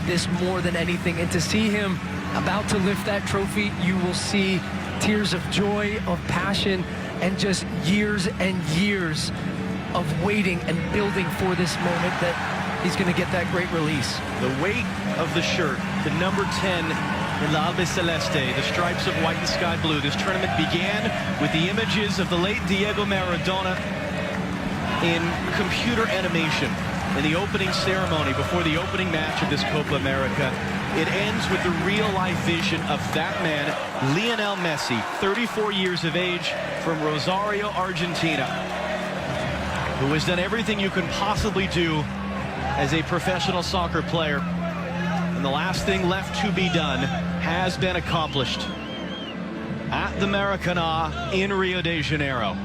this more than anything, and to see him about to lift that trophy, you will see tears of joy, of passion, and just years and years of waiting and building for this moment that he's going to get that great release. The weight of the shirt, the number 10 in the Albe Celeste, the stripes of white and sky blue. This tournament began with the images of the late Diego Maradona in computer animation in the opening ceremony before the opening match of this Copa America. It ends with the real-life vision of that man, Lionel Messi, 34 years of age, from Rosario, Argentina, who has done everything you can possibly do as a professional soccer player. And the last thing left to be done has been accomplished at the Maracanã in Rio de Janeiro.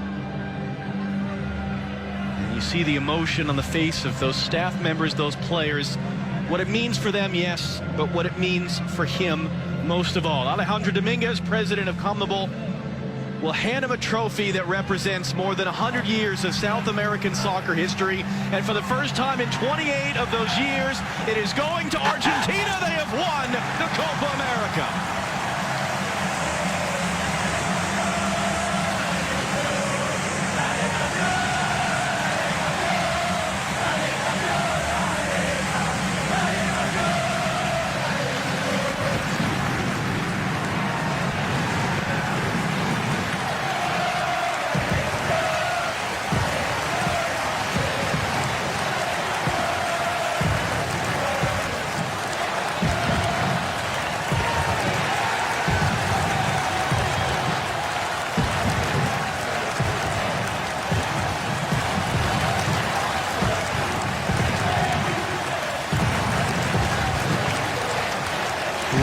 You see the emotion on the face of those staff members, those players. What it means for them, yes, but what it means for him most of all. Alejandro Dominguez, president of CONMEBOL, will hand him a trophy that represents more than 100 years of South American soccer history. And for the first time in 28 of those years, it is going to Argentina. They have won the Copa America.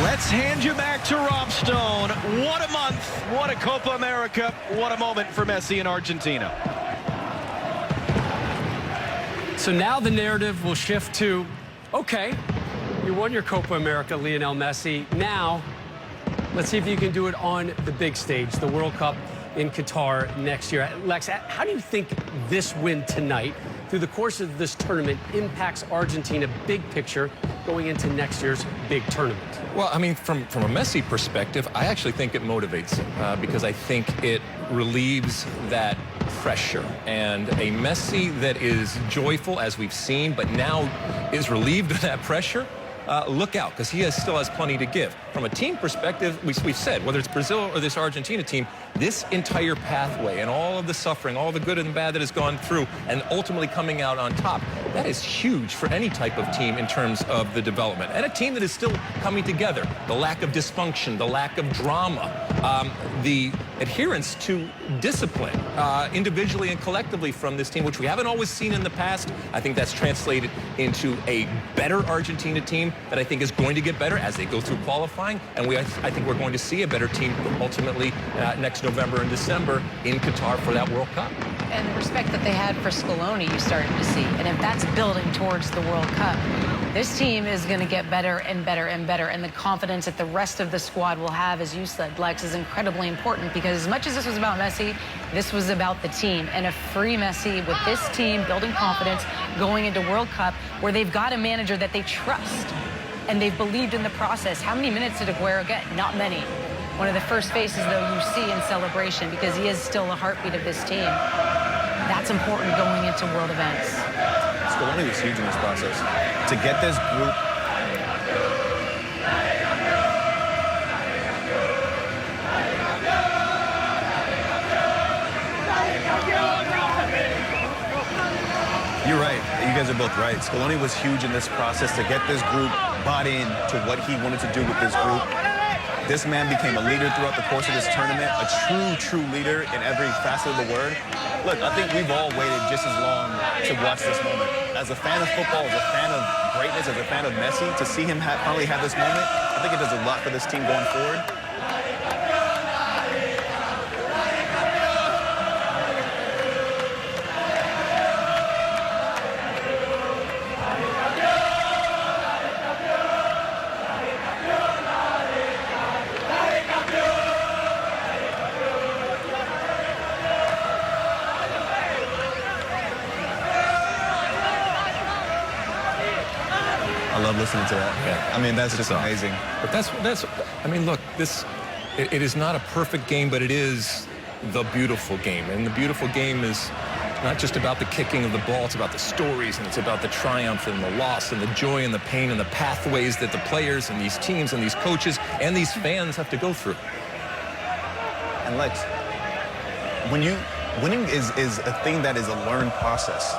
Let's hand you back to Rob Stone. What a month, what a Copa America, what a moment for Messi in Argentina. So now the narrative will shift to, okay, you won your Copa America, Lionel Messi. Now, let's see if you can do it on the big stage, the World Cup in Qatar next year. Lex, how do you think this win tonight, through the course of this tournament, impacts Argentina big picture going into next year's big tournament? Well, I mean, from a Messi perspective, I actually think it motivates him because I think it relieves that pressure. And a Messi that is joyful, as we've seen, but now is relieved of that pressure, look out, because he still has plenty to give. From a team perspective, we've said, whether it's Brazil or this Argentina team, this entire pathway and all of the suffering, all the good and bad that has gone through, and ultimately coming out on top, that is huge for any type of team in terms of the development. And a team that is still coming together. The lack of dysfunction, the lack of drama, the adherence to discipline, individually and collectively from this team, which we haven't always seen in the past. I think that's translated into a better Argentina team that I think is going to get better as they go through qualifying. And I think we're going to see a better team ultimately next November and December in Qatar for that World Cup. And the respect that they had for Scaloni, you started to see. And if that's building towards the World Cup, this team is going to get better and better and better. And the confidence that the rest of the squad will have, as you said, Lex, is incredibly important, because as much as this was about Messi, this was about the team. And a free Messi with this team building confidence going into World Cup, where they've got a manager that they trust and they've believed in the process. How many minutes did Aguero get? Not many. One of the first faces, though, you see in celebration, because he is still the heartbeat of this team. That's important going into world events. Scaloni was huge in this process. To get this group You're right. You guys are both right. Scaloni was huge in this process to get this group bought in to what he wanted to do with this group. This man became a leader throughout the course of this tournament, a true leader in every facet of the word. Look, I think we've all waited just as long to watch this moment. As a fan of football, as a fan of greatness, as a fan of Messi, to see him finally have this moment, I think it does a lot for this team going forward. I love listening to that. Yeah. I mean, that's just It's amazing. But I mean, look, it is not a perfect game, but it is the beautiful game. And the beautiful game is not just about the kicking of the ball, it's about the stories, and it's about the triumph and the loss and the joy and the pain and the pathways that the players and these teams and these coaches and these fans have to go through. And Lex, winning is a thing that is a learned process.